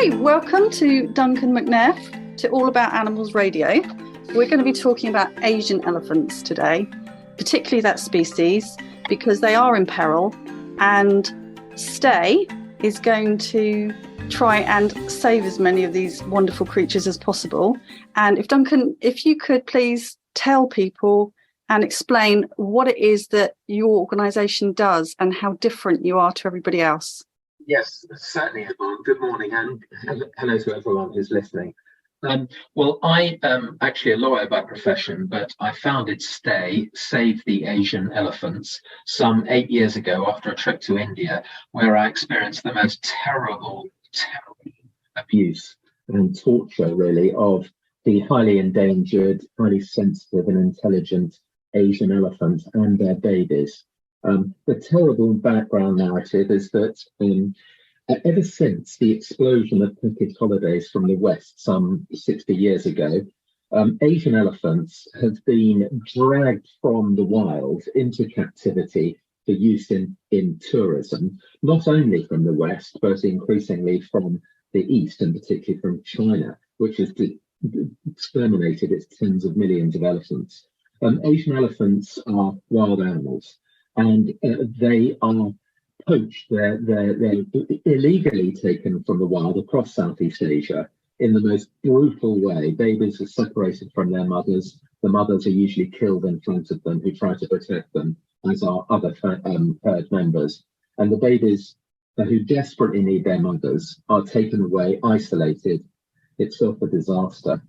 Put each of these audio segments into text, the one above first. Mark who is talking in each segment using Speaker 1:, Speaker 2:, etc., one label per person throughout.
Speaker 1: Okay, welcome to Duncan McNair to All About Animals Radio. We're going to be talking about Asian elephants today, particularly that species, because they are in peril, and S.T.A.E. is going to try and save as many of these wonderful creatures as possible. And if Duncan, if you could please tell people and explain what it is that your organisation does and how different you are to everybody else.
Speaker 2: Yes, certainly, Yvonne. Good morning, and hello to everyone who's listening. Well, I am actually a lawyer by profession, but I founded S.T.A.E, Save the Asian Elephants, some 8 years ago after a trip to India, where I experienced the most terrible abuse and torture, really, of the highly endangered, highly sensitive and intelligent Asian elephant and their babies. The terrible background narrative is that ever since the explosion of package holidays from the West some 60 years ago, Asian elephants have been dragged from the wild into captivity for use in tourism, not only from the West, but increasingly from the East, and particularly from China, which has exterminated its tens of millions of elephants. Asian elephants are wild animals, and they are poached. They're illegally taken from the wild across Southeast Asia in the most brutal way. Babies are separated from their mothers. The mothers are usually killed in front of them, who try to protect them, as are other herd members. And the babies who desperately need their mothers are taken away, isolated, itself a disaster,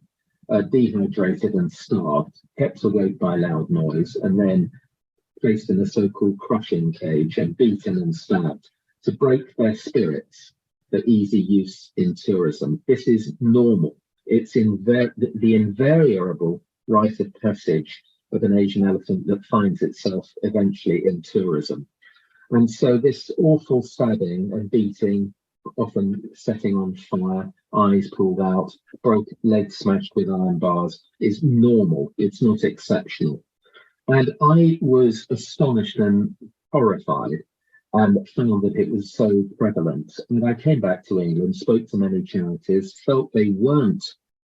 Speaker 2: dehydrated and starved, kept awake by loud noise, and then placed in a so-called crushing cage and beaten and stabbed to break their spirits for easy use in tourism. This is normal. It's the invariable rite of passage of an Asian elephant that finds itself eventually in tourism. And so this awful stabbing and beating, often setting on fire, eyes pulled out, legs smashed with iron bars, is normal. It's not exceptional. And I was astonished and horrified and found that it was so prevalent. And I came back to England, spoke to many charities, felt they weren't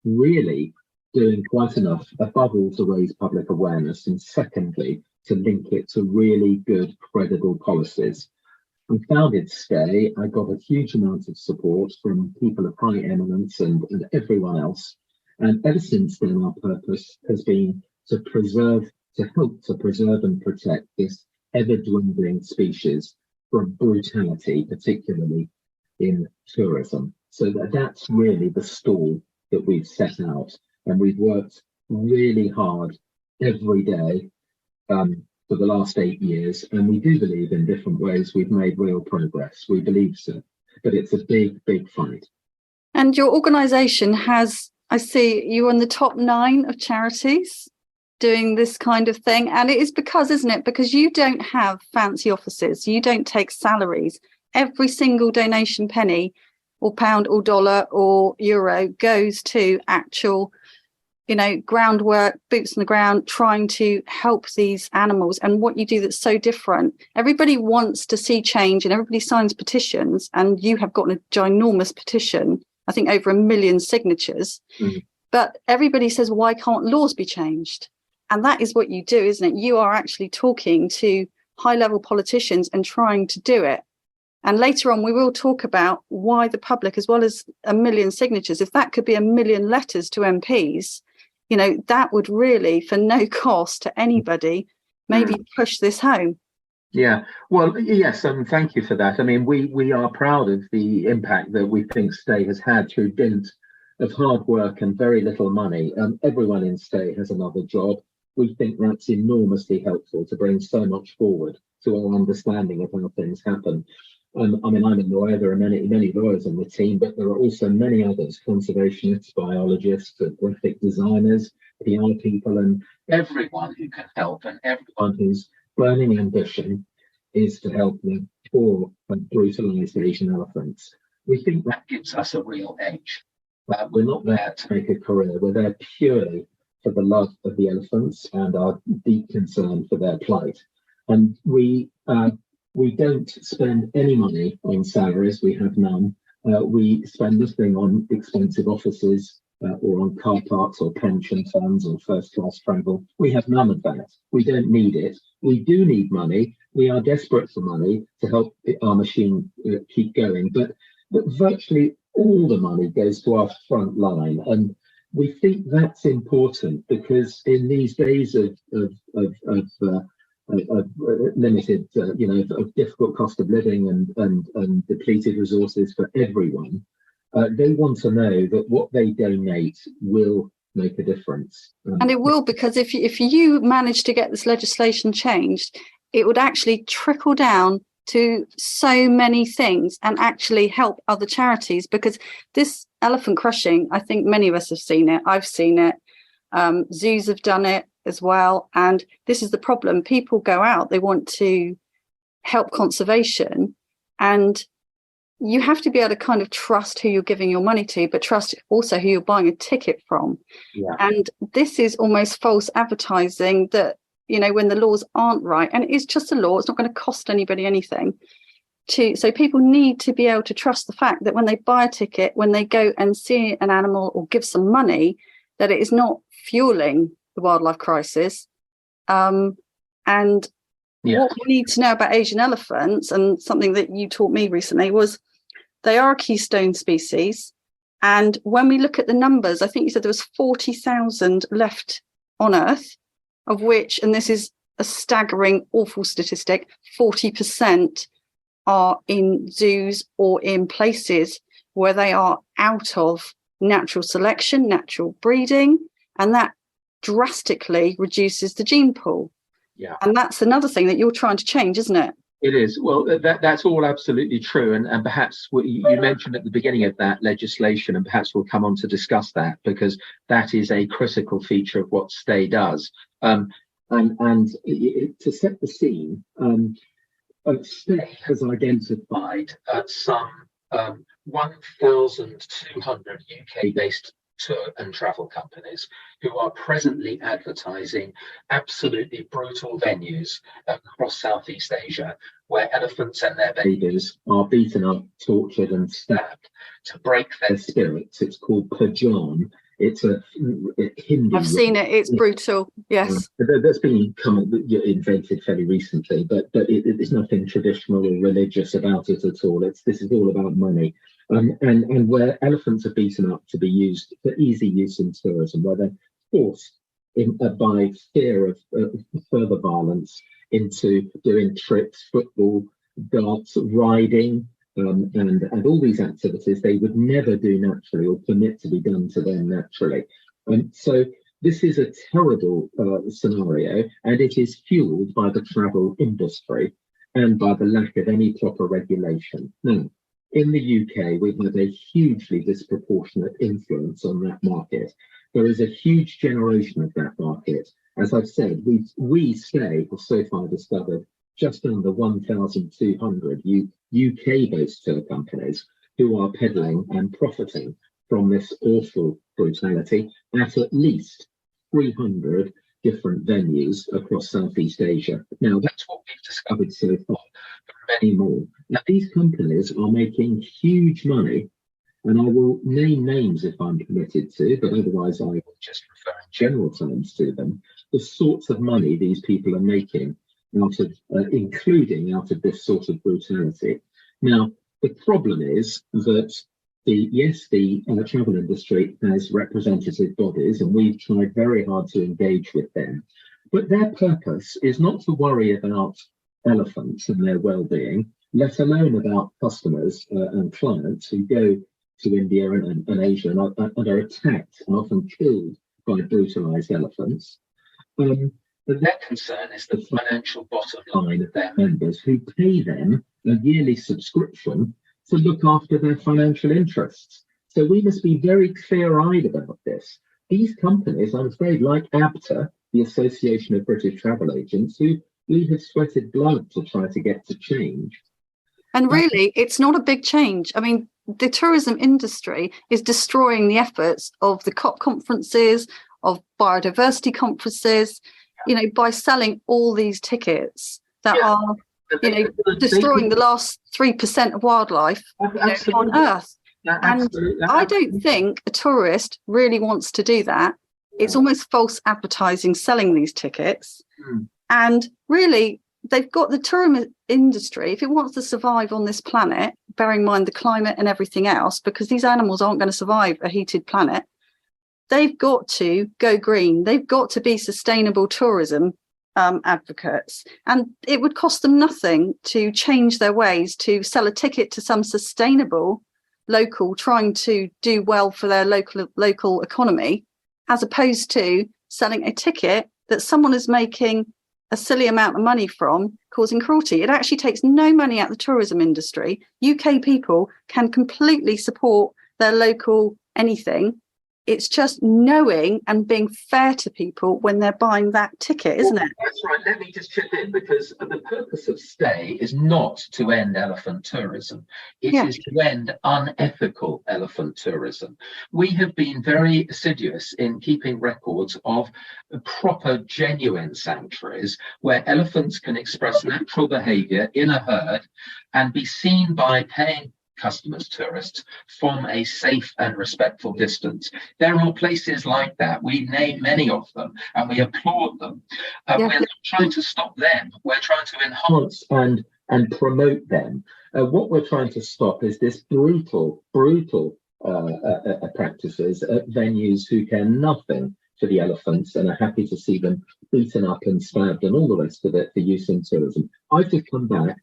Speaker 2: really doing quite enough, above all, to raise public awareness, and secondly, to link it to really good, credible policies. I founded S.T.A.E. I got a huge amount of support from people of high eminence and everyone else. And ever since then, our purpose has been to help to preserve and protect this ever-dwindling species from brutality, particularly in tourism. So that's really the stall that we've set out, and we've worked really hard every day for the last 8 years, and we do believe in different ways we've made real progress. We believe so, but it's a big, big fight.
Speaker 1: And your organisation has, I see, you're in the top 9 of charities doing this kind of thing, and it is because, isn't it, because you don't have fancy offices, you don't take salaries. Every single donation penny or pound or dollar or euro goes to actual, groundwork, boots on the ground, trying to help these animals. And what you do that's so different, everybody wants to see change and everybody signs petitions, and you have gotten a ginormous petition, I think over 1 million signatures. But everybody says, why can't laws be changed? And that is what you do, isn't it? You are actually talking to high-level politicians and trying to do it. And later on, we will talk about why the public, as well as 1 million signatures, if that could be 1 million letters to MPs, that would really, for no cost to anybody, maybe push this home.
Speaker 2: Yeah, well, yes, thank you for that. I mean, we are proud of the impact that we think S.T.A.E. has had through dint of hard work and very little money. Everyone in S.T.A.E. has another job. We think that's enormously helpful to bring so much forward to our understanding of how things happen. I mean, I'm a lawyer. There are many lawyers on the team, but there are also many others: conservationists, biologists, graphic designers, PR people, and everyone who can help, and everyone whose burning ambition is to help the poor and brutalized Asian elephants. We think that gives us a real edge. We're not there to make a career. We're there purely for the love of the elephants and our deep concern for their plight. And we don't spend any money on salaries. We have none.
Speaker 3: We spend nothing on expensive offices or on car parks or pension funds or first-class travel. We have none of that. We don't need it. We do need money. We are desperate for money to help our machine keep going. But virtually all the money goes to our front line, and we think that's important because in these days of limited, of difficult cost of living and depleted resources for everyone, they want to know that what they donate will make a difference.
Speaker 1: And it will, because if you manage to get this legislation changed, it would actually trickle down to so many things and actually help other charities, because this elephant crushing, I think many of us have seen it. I've seen it. Zoos have done it as well. And this is the problem. People go out, they want to help conservation, and you have to be able to kind of trust who you're giving your money to, but trust also who you're buying a ticket from.
Speaker 3: Yeah.
Speaker 1: And this is almost false advertising that, when the laws aren't right, and it is just a law, it's not going to cost anybody anything. So people need to be able to trust the fact that when they buy a ticket, when they go and see an animal or give some money, that it is not fueling the wildlife crisis. And what we need to know about Asian elephants, and something that you taught me recently, was they are a keystone species. And when we look at the numbers, I think you said there was 40,000 left on Earth, of which, and this is a staggering, awful statistic, 40% are in zoos or in places where they are out of natural selection, natural breeding, and that drastically reduces the gene pool.
Speaker 3: Yeah.
Speaker 1: And that's another thing that you're trying to change, isn't it?
Speaker 2: It is. Well, that's all absolutely true. And perhaps you mentioned at the beginning of that legislation, and perhaps we'll come on to discuss that, because that is a critical feature of what S.T.A.E. does. And to set the scene, S.T.A.E. has identified some 1,200 UK-based tour and travel companies who are presently advertising absolutely brutal venues across Southeast Asia, where elephants and their babies are beaten up, tortured and stabbed to break their spirits. It's called poaching. It's a Hindu.
Speaker 1: I've seen it. It's brutal. Yes.
Speaker 3: That's been invented fairly recently, but it's nothing traditional or religious about it at all. This is all about money. And where elephants are beaten up to be used for easy use in tourism, where they're forced by fear of further violence into doing trips, football, darts, riding, and all these activities they would never do naturally or permit to be done to them naturally. So this is a terrible scenario, and it is fueled by the travel industry and by the lack of any proper regulation. Now, in the UK, we have a hugely disproportionate influence on that market. There is a huge generation of that market. As I've said, we S.T.A.E. have so far discovered just under 1,200 UK-based tour companies who are peddling and profiting from this awful brutality at least 300 different venues across Southeast Asia. Now, that's what we've discovered so far, but many more. Now, these companies are making huge money, and I will name names if I'm permitted to, but otherwise I will just refer in general terms to them. The sorts of money these people are making out of, including out of this sort of brutality. Now, the problem is that the travel industry has representative bodies, and we've tried very hard to engage with them. But their purpose is not to worry about elephants and their well-being, let alone about customers and clients who go to India and Asia and are attacked and often killed by brutalized elephants. But their concern is the financial bottom line of their members, who pay them a yearly subscription to look after their financial interests. So we must be very clear-eyed about this. These companies, I'm afraid, like ABTA, the Association of British Travel Agents, who we have sweated blood to try to get to change.
Speaker 1: And really, it's not a big change. I mean, the tourism industry is destroying the efforts of the COP conferences, of biodiversity conferences, by selling all these tickets that are, destroying the last 3% of wildlife on Earth. And I don't think a tourist really wants to do that. It's almost false advertising selling these tickets. And really, they've got the tourism industry, if it wants to survive on this planet, bearing in mind the climate and everything else, because these animals aren't going to survive a heated planet, they've got to go green. They've got to be sustainable tourism advocates. And it would cost them nothing to change their ways, to sell a ticket to some sustainable local trying to do well for their local economy, as opposed to selling a ticket that someone is making a silly amount of money from, causing cruelty. It actually takes no money out of the tourism industry. UK people can completely support their local anything. It's just knowing and being fair to people when they're buying that ticket, isn't it?
Speaker 2: That's right. Let me just chip in, because the purpose of S.T.A.E. is not to end elephant tourism. It is to end unethical elephant tourism. We have been very assiduous in keeping records of proper, genuine sanctuaries where elephants can express natural behaviour in a herd and be seen by paying customers, tourists, from a safe and respectful distance. There are places like that. We name many of them and we applaud them. We're not trying to stop them. We're trying to enhance
Speaker 3: and promote them. What we're trying to stop is this brutal practices at venues who care nothing for the elephants and are happy to see them beaten up and stabbed and all the rest of it for use in tourism. I've just come back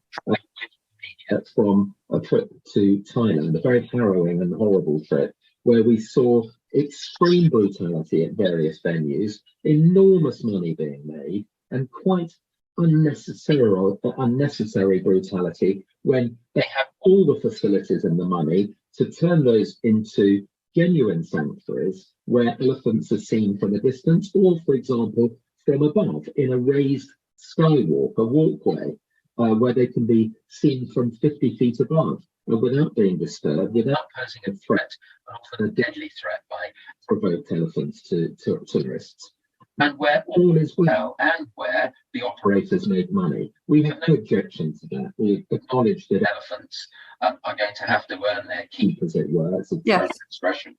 Speaker 3: from a trip to Thailand, a very harrowing and horrible trip, where we saw extreme brutality at various venues, enormous money being made, and quite unnecessary brutality when they have all the facilities and the money to turn those into genuine sanctuaries where elephants are seen from a distance, or, for example, from above in a raised skywalk, a walkway, where they can be seen from 50 feet above without being disturbed, without posing a threat, and often a deadly threat by provoked elephants to tourists. And where all is well and where the operators make money. We have no objection to that. We acknowledge that elephants are going to have to earn their keep, as it were. It's a expression.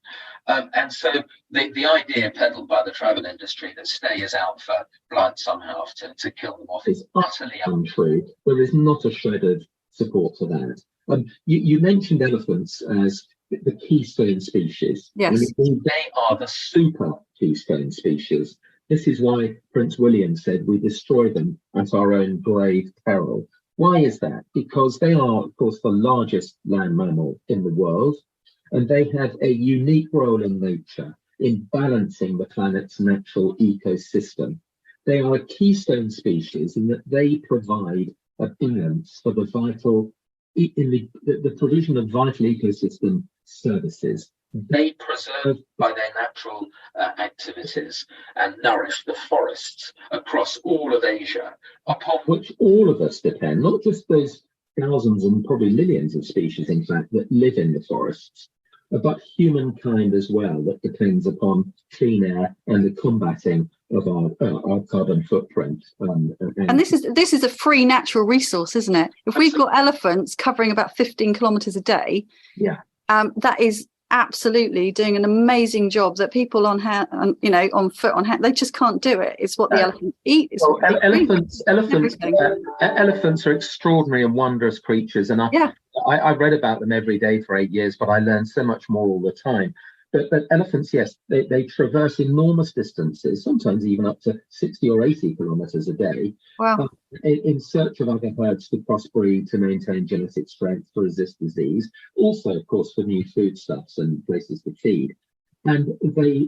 Speaker 3: And so the idea peddled by the travel industry that S.T.A.E. is out for blood somehow to kill them off is utterly untrue. There is not a shred of support for that. You mentioned elephants as the keystone species.
Speaker 1: Yes.
Speaker 2: They are the super keystone species. This is why Prince William said we destroy them at our own grave peril. Why is that? Because they are, of course, the largest land mammal in the world, and they have a unique role in nature in balancing the planet's natural ecosystem. They are a keystone species in that they provide a balance for the provision of vital ecosystem services. They preserve by their natural activities and nourish the forests across all of Asia, upon which all of us depend, not just those thousands and probably millions of species, in fact, that live in the forests, but humankind as well, that depends upon clean air and the combating of our carbon footprint.
Speaker 1: And this is a free natural resource, isn't it? If we've got elephants covering about 15 kilometres a day, that is absolutely doing an amazing job that people on foot, they just can't do it. It's what the elephants eat.
Speaker 3: Elephants are extraordinary and wondrous creatures, and I read about them every day for 8 years, but I learned so much more all the time. But elephants, yes, they traverse enormous distances, sometimes even up to 60 or 80 kilometres a day, in search of other herds to crossbreed, to maintain genetic strength, to resist disease, also, of course, for new foodstuffs and places to feed. And they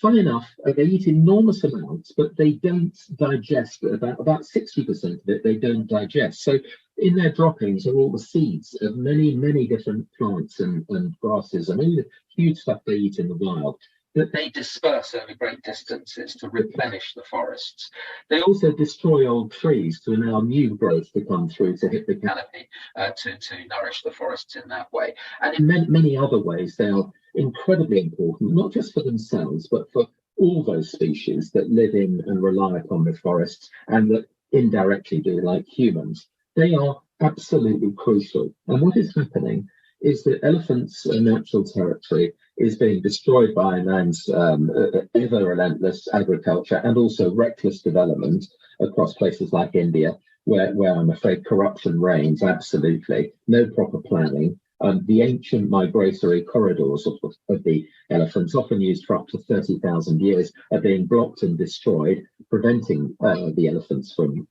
Speaker 3: funny enough, they eat enormous amounts, but they don't digest about 60% of it. They don't digest. So in their droppings are all the seeds of many different plants and grasses and all the huge stuff they eat in the wild that they disperse over great distances to replenish the forests. They also destroy old trees to allow new growth to come through to hit the canopy to nourish the forests in that way. And in many other ways, they are incredibly important, not just for themselves, but for all those species that live in and rely upon the forests and that indirectly do, like humans. They are absolutely crucial. And what is happening is that elephants' natural territory is being destroyed by man's ever relentless agriculture and also reckless development across places like India, where I'm afraid corruption reigns, absolutely, no proper planning. The ancient migratory corridors of the elephants, often used for up to 30,000 years, are being blocked and destroyed, preventing the elephants from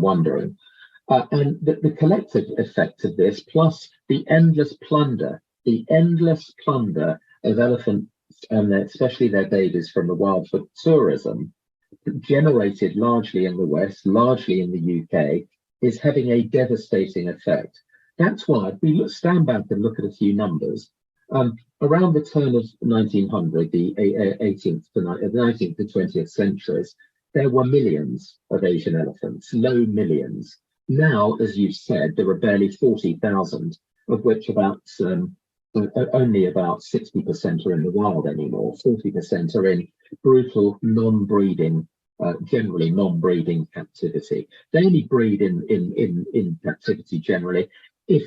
Speaker 3: wandering. And the collective effect of this, plus the endless plunder of elephants, and especially their babies, from the wild for tourism, generated largely in the West, largely in the UK, is having a devastating effect. That's why, if we stand back and look at a few numbers, around the turn of 1900, the 19th to 20th centuries, there were millions of Asian elephants, low millions. Now, as you've said, there are barely 40,000, of which only about 60% are in the wild anymore. 40% are in brutal, non-breeding, generally non-breeding captivity. They only breed in captivity generally if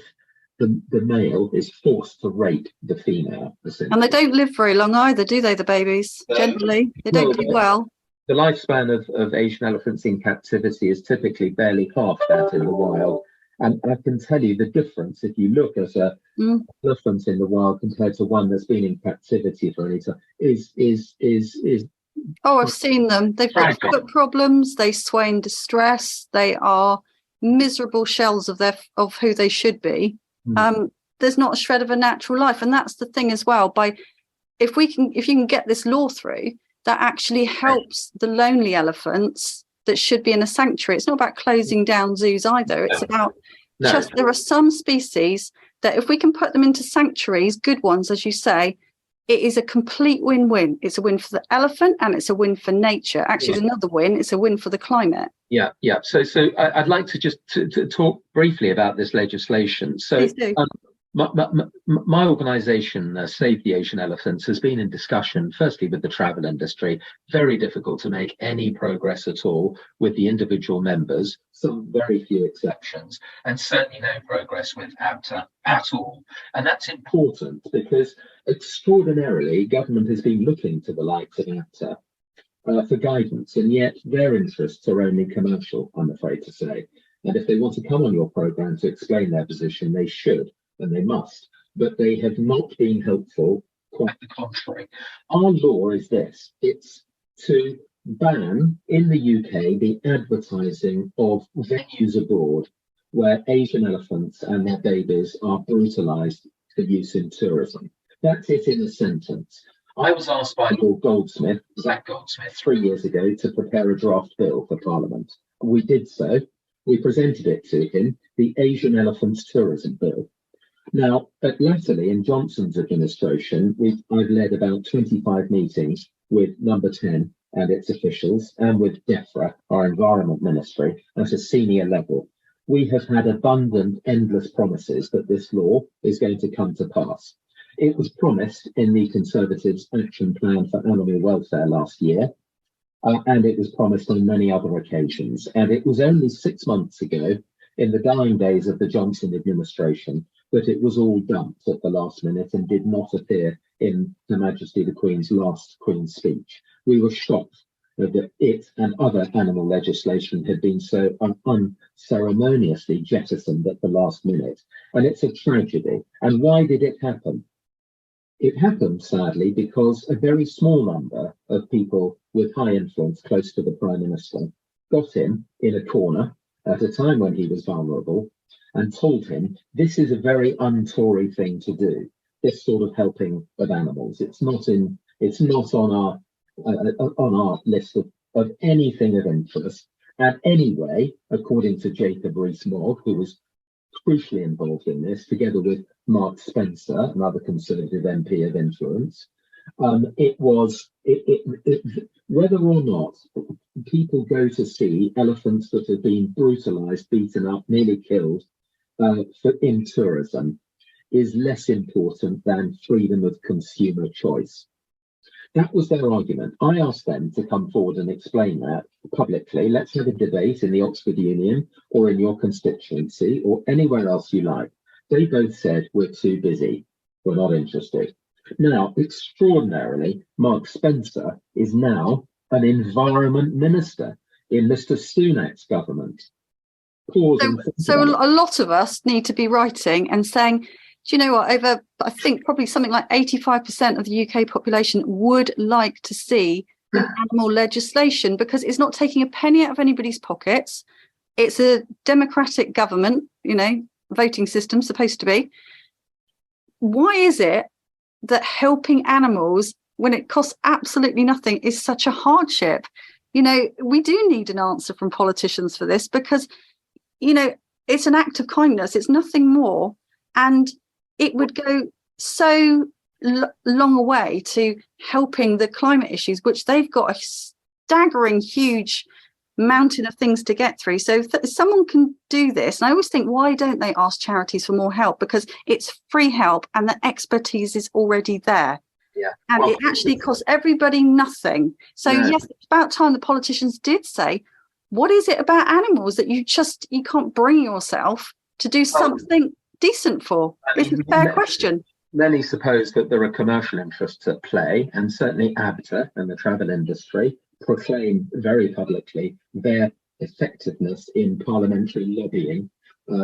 Speaker 3: the male is forced to rape the female.
Speaker 1: And they don't live very long either, do they, the babies? Generally, they don't do well.
Speaker 3: The lifespan of Asian elephants in captivity is typically barely half that in the wild. And I can tell you the difference if you look at an elephant in the wild compared to one that's been in captivity for any time is.
Speaker 1: Oh, I've seen them. They've got foot problems. They sway in distress. They are miserable shells of who they should be. There's not a shred of a natural life, and that's the thing as well. If you can get this law through, that actually helps the lonely elephants that should be in a sanctuary. It's not about closing down zoos either. It's about just there are some species that if we can put them into sanctuaries, good ones, as you say, it is a complete win-win. It's a win for the elephant and it's a win for nature. Actually, it's another win. It's a win for the climate.
Speaker 2: Yeah. So I'd like to just to talk briefly about this legislation. So my organisation, Save the Asian Elephants, has been in discussion, firstly with the travel industry. Very difficult to make any progress at all with the individual members, some very few exceptions, and certainly no progress with ABTA at all. And that's important because extraordinarily, government has been looking to the likes of ABTA for guidance, and yet their interests are only commercial, I'm afraid to say. And if they want to come on your programme to explain their position, they should. And they must, but they have not been helpful, quite the contrary. Our law is this: it's to ban in the UK the advertising of venues abroad where Asian elephants and their babies are brutalised for use in tourism. That's it in a sentence. I was asked by Lord Goldsmith, Zach Goldsmith, 3 years ago to prepare a draft bill for Parliament. We did so. We presented it to him, the Asian Elephants Tourism Bill. Now, latterly in Johnson's administration, I've led about 25 meetings with Number 10 and its officials, and with DEFRA, our Environment Ministry, at a senior level. We have had abundant, endless promises that this law is going to come to pass. It was promised in the Conservatives' Action Plan for Animal Welfare last year, and it was promised on many other occasions. And it was only 6 months ago, in the dying days of the Johnson administration, that it was all dumped at the last minute and did not appear in Her Majesty the Queen's last Queen's speech. We were shocked that it and other animal legislation had been so unceremoniously jettisoned at the last minute. And it's a tragedy. And why did it happen? It happened, sadly, because a very small number of people with high influence close to the Prime Minister got him in a corner at a time when he was vulnerable and told him this is a very un-Tory thing to do, this sort of helping of animals. It's not on our list of anything of interest. And anyway, according to Jacob Rees-Mogg, who was crucially involved in this, together with Mark Spencer, another Conservative MP of influence, whether or not people go to see elephants that have been brutalised, beaten up, nearly killed in tourism is less important than freedom of consumer choice. That was their argument. I asked them to come forward and explain that publicly. Let's have a debate in the Oxford Union or in your constituency or anywhere else you like.
Speaker 3: They both said, we're too busy, we're not interested. Now, extraordinarily, Mark Spencer is now an environment minister in Mr. Sunak's government. Pause and think
Speaker 1: So
Speaker 3: about
Speaker 1: a lot of us need to be writing and saying, do you know what, over, I think probably something like 85% of the UK population would like to see animal legislation, because it's not taking a penny out of anybody's pockets. It's a democratic government, voting system supposed to be. Why is it that helping animals when it costs absolutely nothing is such a hardship? We do need an answer from politicians for this, because it's an act of kindness. It's nothing more. And it would go so long a way to helping the climate issues, which they've got a staggering huge mountain of things to get through. So if someone can do this, and I always think, why don't they ask charities for more help? Because it's free help and the expertise is already there.
Speaker 3: Yeah.
Speaker 1: And it actually costs everybody nothing. So yes, it's about time the politicians did say, what is it about animals that you can't bring yourself to do something decent for? It's a fair question.
Speaker 3: Many suppose that there are commercial interests at play, and certainly ABTA and the travel industry proclaim very publicly their effectiveness in parliamentary lobbying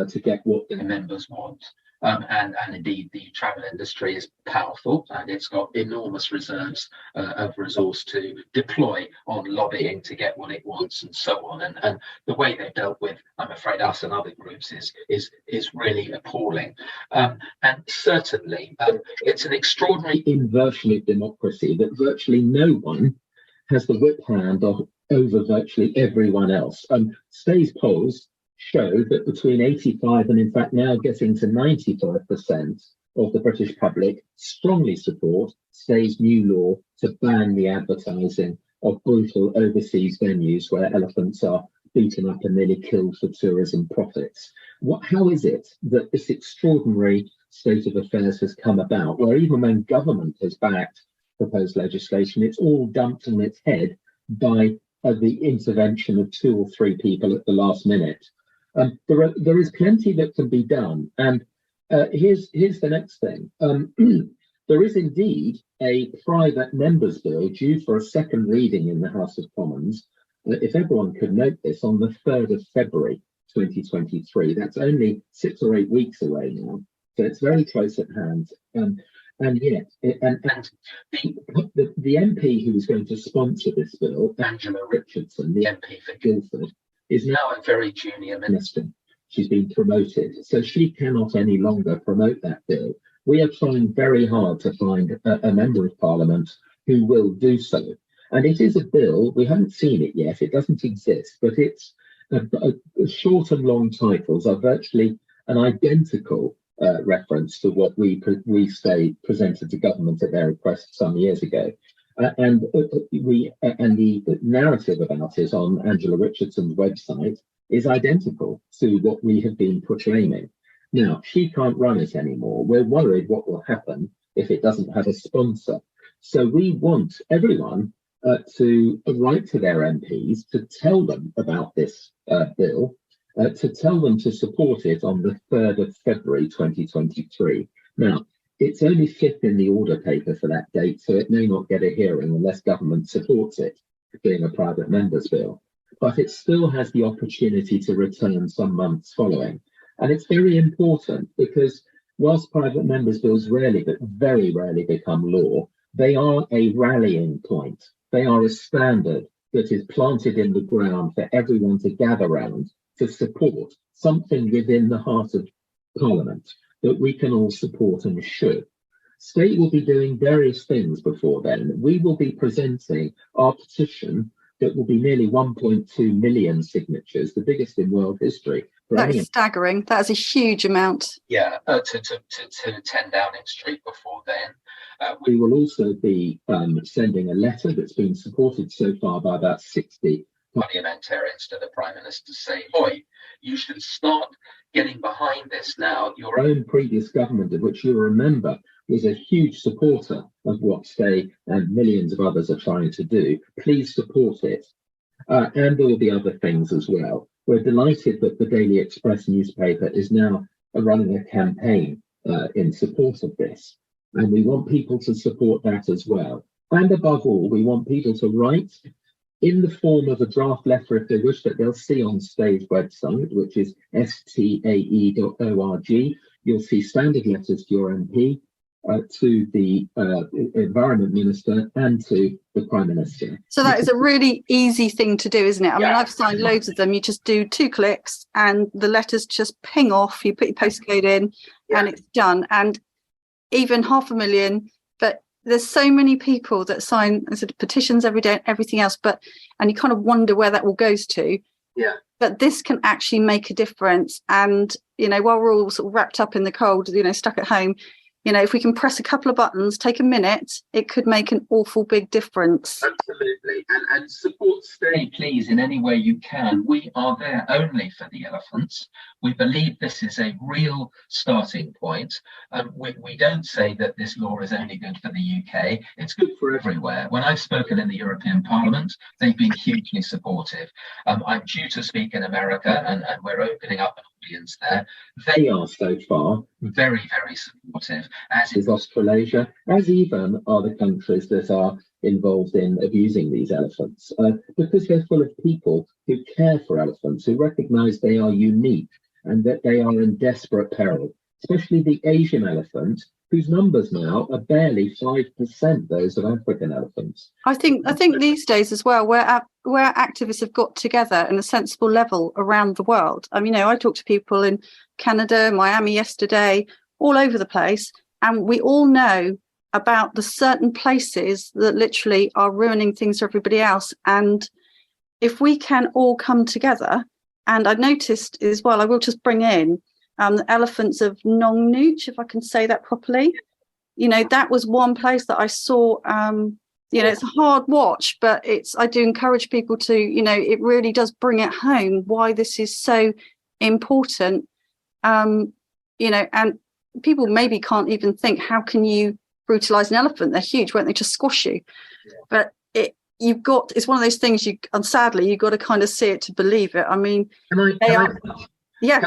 Speaker 3: to get what their members want. And indeed, the travel industry is powerful, and it's got enormous reserves of resource to deploy on lobbying to get what it wants, and so on. And the way they've dealt with, I'm afraid, us and other groups is really appalling. And certainly, it's an extraordinary inversion of democracy that virtually no one has the whip hand over virtually everyone else. S.T.A.E's polls show that between 85 and in fact now getting to 95% of the British public strongly support S.T.A.E's new law to ban the advertising of brutal overseas venues where elephants are beaten up and nearly killed for tourism profits. How is it that this extraordinary state of affairs has come about, where even when government has backed proposed legislation, it's all dumped on its head by the intervention of 2 or 3 people at the last minute? There is plenty that can be done, and here's the next thing. There is indeed a private members' bill due for a second reading in the House of Commons. If everyone could note this, on the 3rd of February 2023. That's only 6 or 8 weeks away now, so it's very close at hand. And yet, the MP who is going to sponsor this bill, Angela Richardson, the MP for Guildford, is now a very junior minister. She's been promoted, so she cannot any longer promote that bill. We are trying very hard to find a member of Parliament who will do so. And it is a bill, we haven't seen it yet, it doesn't exist, but it's short and long titles are virtually an identical reference to what we S.T.A.E. presented to government at their request some years ago. And the narrative about it on Angela Richardson's website is identical to what we have been proclaiming. Now, she can't run it anymore. We're worried what will happen if it doesn't have a sponsor. So we want everyone to write to their MPs to tell them about this bill, to tell them to support it on the 3rd of February 2023. Now, it's only 5th in the order paper for that date, so it may not get a hearing unless government supports it, being a private member's bill. But it still has the opportunity to return some months following. And it's very important because whilst private members' bills rarely, but very rarely become law, they are a rallying point. They are a standard that is planted in the ground for everyone to gather round to support something within the heart of Parliament that we can all support and should. S.T.A.E. will be doing various things before then. We will be presenting our petition that will be nearly 1.2 million signatures, the biggest in world history.
Speaker 1: That is staggering. That is a huge amount.
Speaker 2: Yeah, to 10 Downing Street before then.
Speaker 3: We will also be sending a letter that's been supported so far by about 60
Speaker 2: parliamentarians to the Prime Minister saying, "Boy, you should start getting behind this now." Your own previous government, of which you remember, was a huge supporter of what S.T.A.E. and millions of others are trying to do. Please support it. And there will be other things as well. We're delighted that the Daily Express newspaper is now
Speaker 3: are running a campaign in support of this. And we want people to support that as well. And above all, we want people to write in the form of a draft letter, if they wish, that they'll see on S.T.A.E's website, which is S.T.A.E.org. You'll see standard letters to your MP, to the Environment Minister, and to the Prime Minister.
Speaker 1: So that is a really easy thing to do, isn't it? I mean,
Speaker 2: Yeah.
Speaker 1: I've signed loads of them. You just do 2 clicks and the letters just ping off. You put your postcode in and it's done. And even 500,000, but there's so many people that sign sort of petitions every day and everything else, and you kind of wonder where that all goes to.
Speaker 2: Yeah.
Speaker 1: But this can actually make a difference. And, you know, while we're all sort of wrapped up in the cold, you know, stuck at home, you know, if we can press a couple of buttons, take a minute, it could make an awful big difference.
Speaker 2: Absolutely. And support S.T.A.E, please, in any way you can. We are there only for the elephants. We believe this is a real starting point. We don't say that this law is only good for the UK. It's good for everywhere. When I've spoken in the European Parliament, they've been hugely supportive. I'm due to speak in America, and we're opening up an audience there.
Speaker 3: They are so far
Speaker 2: very, very supportive, as
Speaker 3: is Australasia, as even are the countries that are involved in abusing these elephants, because they're full of people who care for elephants, who recognise they are unique and that they are in desperate peril, especially the Asian elephant, whose numbers now are barely 5% those of African elephants.
Speaker 1: I think these days as well, where activists have got together in a sensible level around the world. I mean, you know, I talked to people in Canada, Miami yesterday, all over the place, and we all know about the certain places that literally are ruining things for everybody else. And if we can all come together, and I noticed as well, I will just bring in the elephants of Nong Nooch, if I can say that properly. You know, that was one place that I saw. You know, it's a hard watch, but I do encourage people to, you know, it really does bring it home why this is so important. You know, and people maybe can't even think, how can you brutalize an elephant? They're huge, won't they just squash you?
Speaker 2: Yeah.
Speaker 1: But it's one of those things and sadly you've got to kind of see it to believe it. I mean, go for it. Yeah.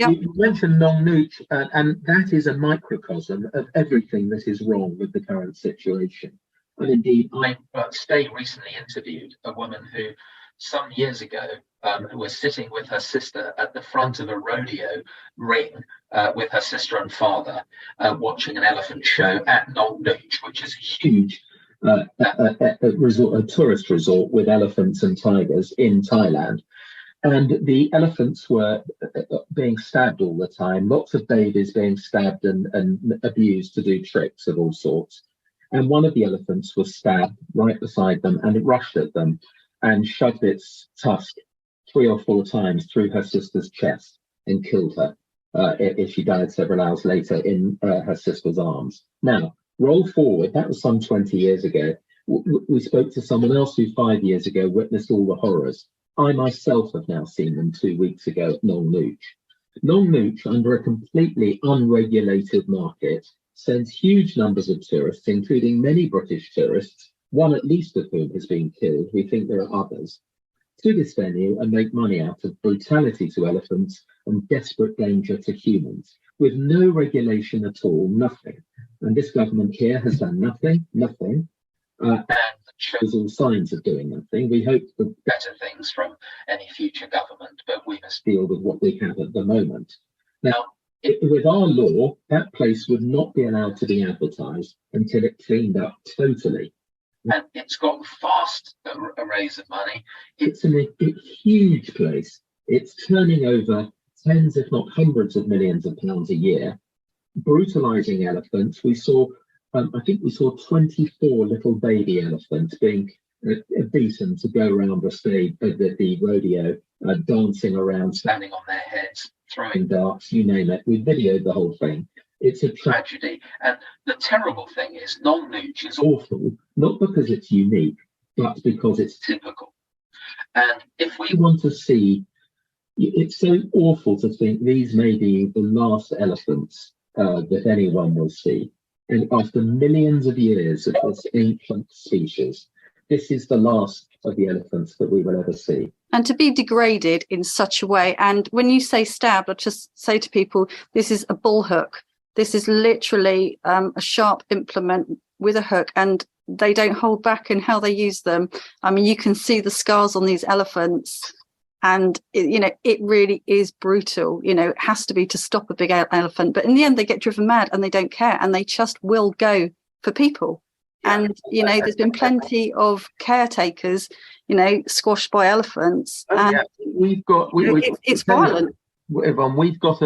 Speaker 3: You mentioned Nong Nooch, and that is a microcosm of everything that is wrong with the current situation. And indeed,
Speaker 2: S.T.A.E recently interviewed a woman who some years ago was sitting with her sister at the front of a rodeo ring with her sister and father watching an elephant show at Nong Nooch, which is a huge a tourist resort with elephants and tigers in Thailand. And the elephants were being stabbed all the time, lots of babies being stabbed and abused to do tricks of all sorts. And one of the elephants was stabbed right beside them, and it rushed at them and shoved its tusk 3 or 4 times through her sister's chest and killed her. She died several hours later in her sister's arms. Now, roll forward, that was some 20 years ago. We spoke to someone else who 5 years ago witnessed all the horrors. I myself have now seen them 2 weeks ago at Nong Nooch. Nong Nooch, under a completely unregulated market, sends huge numbers of tourists, including many British tourists, one at least of whom has been killed. We think there are others, to this venue and make money out of brutality to elephants and desperate danger to humans, with no regulation at all, nothing. And this government here has done nothing, and shows all signs of doing nothing. We hope for better things from any future government, but we must
Speaker 3: deal with what we have at the moment. Now, with our law, that place would not be allowed to be advertised until it cleaned up totally.
Speaker 2: And it's got vast arrays of money.
Speaker 3: It's a huge place. It's turning over tens, if not hundreds of millions of pounds a year, brutalizing elephants. We saw, I think we saw 24 little baby elephants being beaten to go around the rodeo, dancing around,
Speaker 2: standing on their heads, throwing
Speaker 3: darts, you name it. We videoed the whole thing. It's a
Speaker 2: tragedy. And the terrible thing is, Nong Nooch is
Speaker 3: awful, not because it's unique, but because it's
Speaker 2: typical. And if we
Speaker 3: want to see, it's so awful to think these may be the last elephants that anyone will see. And after millions of years of this ancient species, this is the last of the elephants that we will ever see.
Speaker 1: and to be degraded in such a way. And when you say stabbed, I just say to people, this is a bull hook. This is literally a sharp implement with a hook, and they don't hold back in how they use them. I mean, you can see the scars on these elephants, and it really is brutal. It has to be to stop a big elephant, but in the end they get driven mad and they don't care, and they just will go for people. And there's been plenty of caretakers squashed by elephants. And
Speaker 2: we've got
Speaker 1: it's violent.
Speaker 2: Yvonne, we've got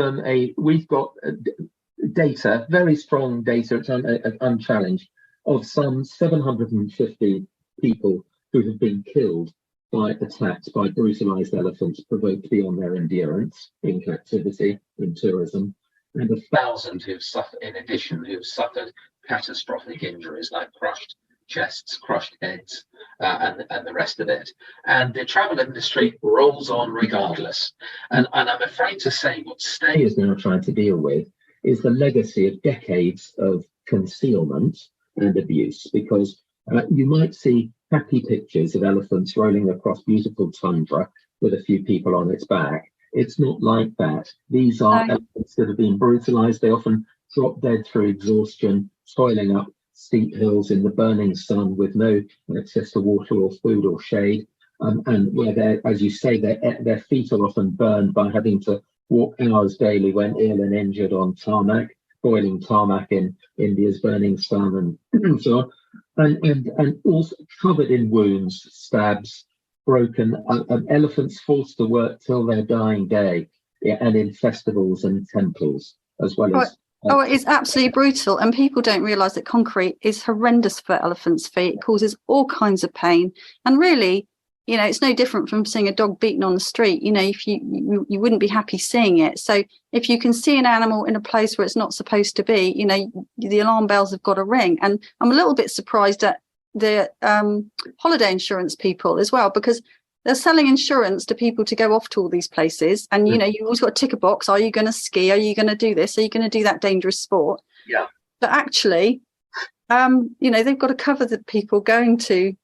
Speaker 2: data, very strong data, it's unchallenged, of some 750 people who have been killed by attacks by brutalized elephants provoked beyond their endurance in captivity, in tourism, and 1,000 who've suffered catastrophic injuries like crushed chests, crushed heads, and the rest of it. And the travel industry rolls on regardless. And I'm afraid to say what S.T.A.E.
Speaker 3: is now trying to deal with is the legacy of decades of concealment and abuse, because you might see happy pictures of elephants rolling across beautiful tundra with a few people on its back. It's not like that. These are elephants that have been brutalized. They often drop dead through exhaustion, toiling up steep hills in the burning sun with no access to water or food or shade, and where as you say, their feet are often burned by having to walk hours daily when ill and injured on tarmac, boiling tarmac in India's burning sun, and so on, and also covered in wounds, stabs, broken, elephants forced to work till their dying day, and in festivals and temples as well as.
Speaker 1: It is absolutely brutal, and people don't realise that concrete is horrendous for elephants' feet. It causes all kinds of pain, and really, it's no different from seeing a dog beaten on the street. If you wouldn't be happy seeing it. So if you can see an animal in a place where it's not supposed to be, the alarm bells have got to ring. And I'm a little bit surprised at the holiday insurance people as well, because they're selling insurance to people to go off to all these places. And, you always got to tick a box. Are you going to ski? Are you going to do this? Are you going to do that dangerous sport?
Speaker 2: Yeah.
Speaker 1: But actually, they've got to cover the people going to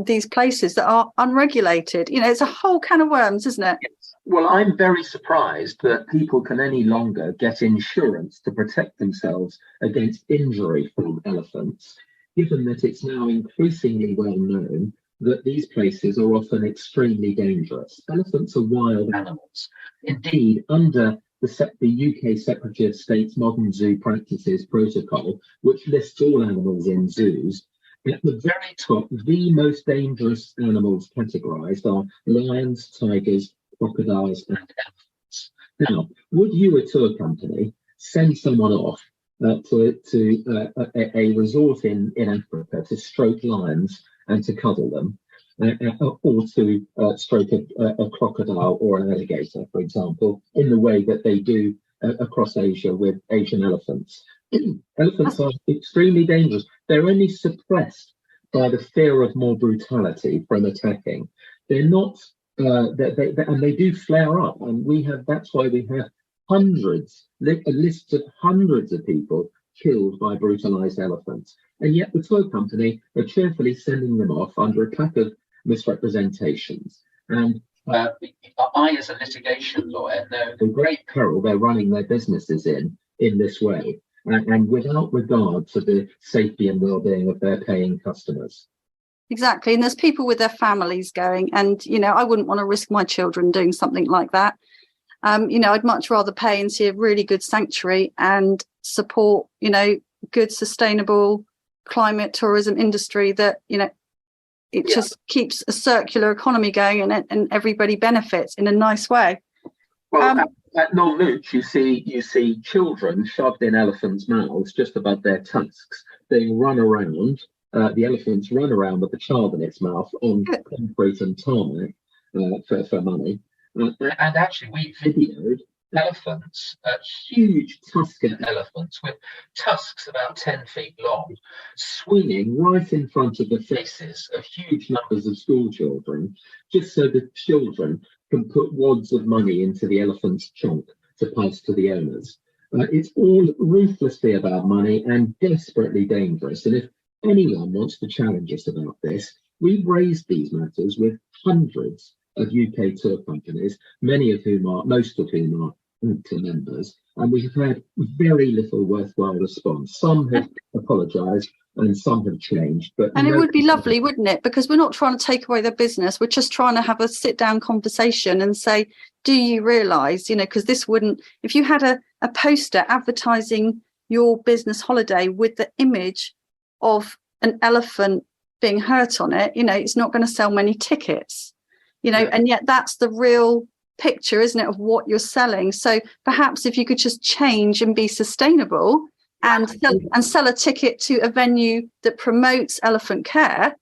Speaker 1: these places that are unregulated. It's a whole can of worms, isn't it?
Speaker 2: Yes. Well, I'm very surprised that people can any longer get insurance to protect themselves against injury from elephants, given that it's now increasingly well known that these places are often extremely dangerous. Elephants are wild animals. Indeed, under the UK Secretary of State's Modern Zoo Practices Protocol, which lists all animals in zoos, at the very top, the most dangerous animals categorised are lions, tigers, crocodiles, and elephants. Now, would you, a tour company, send someone off to a resort in Africa to stroke lions and to cuddle them, or to stroke a crocodile or an alligator, for example, in the way that they do across Asia with Asian elephants? Elephants are extremely dangerous. They're only suppressed by the fear of more brutality from attacking. They're not, and they do flare up. And that's why we have lists of hundreds of people killed by brutalized elephants. And yet the tour company are cheerfully sending them off under attack of misrepresentations. And I, as a litigation lawyer, know
Speaker 3: the great peril they're running their businesses in this way, and without regard to the safety and well-being of their paying customers.
Speaker 1: Exactly. And there's people with their families going, and, I wouldn't want to risk my children doing something like that. I'd much rather pay and see a really good sanctuary and support, good, sustainable climate tourism industry that, it just keeps a circular economy going, and everybody benefits in a nice way.
Speaker 2: Well, at Nolnooch, you see children shoved in elephants' mouths just above their tusks. They run around. The elephants run around with the child in its mouth on concrete and tarmac for money. And actually, we videoed elephants, huge tusken elephants with tusks about 10 feet long, swinging right in front of the faces of huge numbers of school children, just so the children can put wads of money into the elephant's trunk to pass to the owners. It's all ruthlessly about money and desperately dangerous. And if anyone wants to challenge us about this, we've raised these matters with hundreds
Speaker 3: of UK tour companies, most of whom are members, and we have had very little worthwhile response. Some have apologised and some have changed.
Speaker 1: And it would be lovely, wouldn't it? Because we're not trying to take away their business. We're just trying to have a sit-down conversation and say, do you realise, because this wouldn't, if you had a poster advertising your business holiday with the image of an elephant being hurt on it, it's not going to sell many tickets, and yet that's the real picture, isn't it, of what you're selling. So perhaps if you could just change and be sustainable and sell a ticket to a venue that promotes elephant care,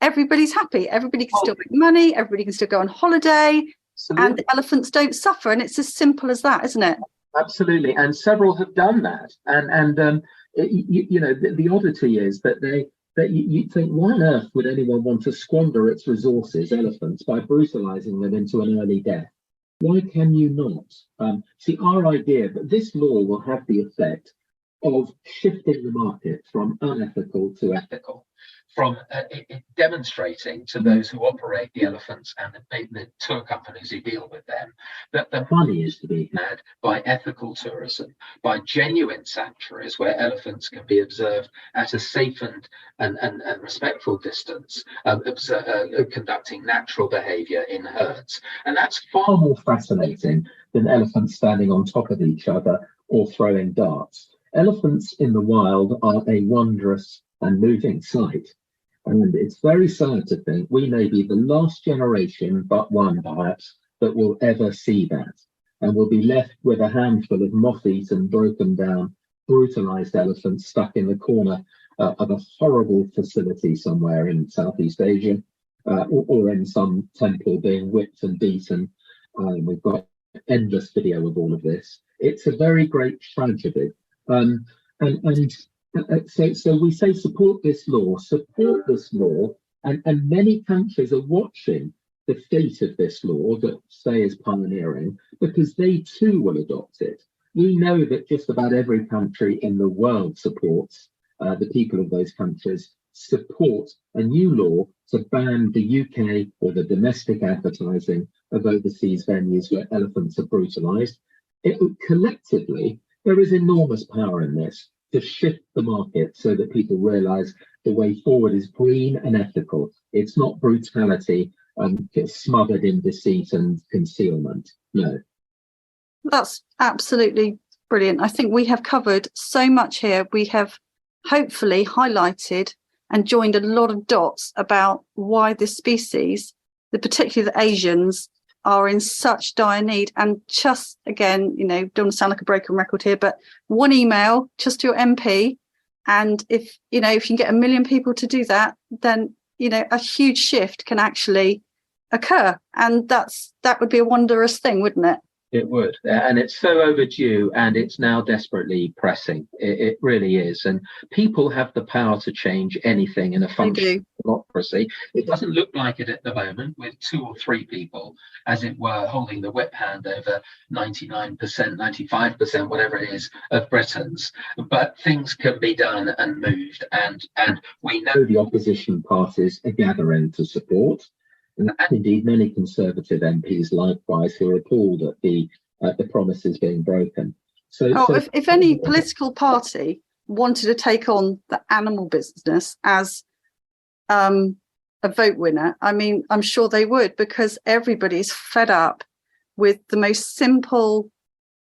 Speaker 1: everybody's happy. Everybody can still make money, everybody can still go on holiday. Absolutely. And the elephants don't suffer, and it's as simple as that, isn't it?
Speaker 2: Absolutely, and several have done that. And the oddity is that you think, why on earth would anyone want to squander its resources, elephants, by brutalising them into an early death? Why can you not? See, our idea that this law will have the effect of shifting the market from unethical to ethical, from demonstrating to those who operate the elephants and the tour companies who deal with them that the money is to be had by ethical tourism, by genuine sanctuaries where elephants can be observed at a safe and respectful distance, conducting natural behaviour in herds. And that's far more fascinating than elephants standing on top of each other or throwing darts. Elephants in the wild are a wondrous and moving sight. And it's very sad to think we may be the last generation, but one perhaps, that will ever see that. And we'll be left with a handful of moth-eaten, broken down, brutalised elephants stuck in the corner of a horrible facility somewhere in Southeast Asia, or in some temple being whipped and beaten. We've got endless video of all of this. It's a very great tragedy. So we say support this law, and many countries are watching the fate of this law that S.T.A.E. is pioneering, because they too will adopt it. We know that just about every country in the world supports, the people of those countries support a new law to ban the UK or the domestic advertising of overseas venues where elephants are brutalised. Collectively, there is enormous power in this to shift the market so that people realise the way forward is green and ethical. It's not brutality smothered in deceit and concealment. No.
Speaker 1: That's absolutely brilliant. I think we have covered so much here. We have hopefully highlighted and joined a lot of dots about why this species, particularly the Asians, are in such dire need. And just again, don't want to sound like a broken record here, but one email just to your MP, and if you can get 1 million people to do that, then a huge shift can actually occur, and that would be a wondrous thing, wouldn't it?
Speaker 2: It would, and it's so overdue, and it's now desperately pressing. It really is, and people have the power to change anything in a functioning democracy. It doesn't look like it at the moment, with 2 or 3 people, as it were, holding the whip hand over 99%, 95%, whatever it is, of Britons. But things can be done and moved, and we know
Speaker 3: the opposition parties are gathering to support. And indeed, many Conservative MPs likewise who are appalled at the promises being broken.
Speaker 1: If any political party wanted to take on the animal business as a vote winner, I'm sure they would, because everybody's fed up with the most simple,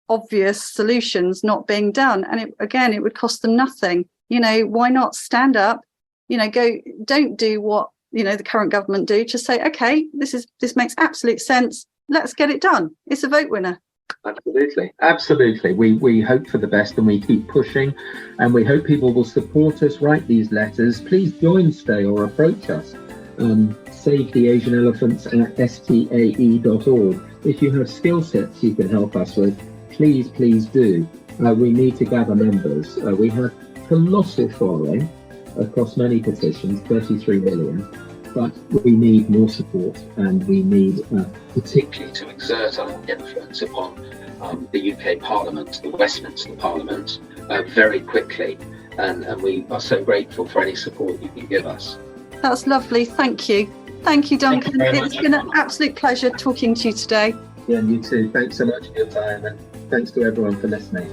Speaker 1: obvious solutions not being done. And it would cost them nothing. Why not stand up? Don't do what the current government do. Just say, okay, this makes absolute sense. Let's get it done. It's a vote winner.
Speaker 2: Absolutely. We hope for the best, and we keep pushing, and we hope people will support us, write these letters. Please join S.T.A.E. or approach us. Save the Asian Elephants at STAE.org. If you have skill sets you can help us with, please do. We need to gather members. We have colossal following across many petitions, 33 million, but we need more support, and we need particularly to exert our influence upon the UK Parliament, the Westminster Parliament, very quickly, and we are so grateful for any support you can give us.
Speaker 1: That's lovely, thank you. Thank you,
Speaker 2: Thank you
Speaker 1: Duncan.
Speaker 2: very
Speaker 1: It's
Speaker 2: much.
Speaker 1: been an absolute pleasure talking to you today.
Speaker 3: Yeah, and you too. Thanks so much for your time, and thanks to everyone for listening.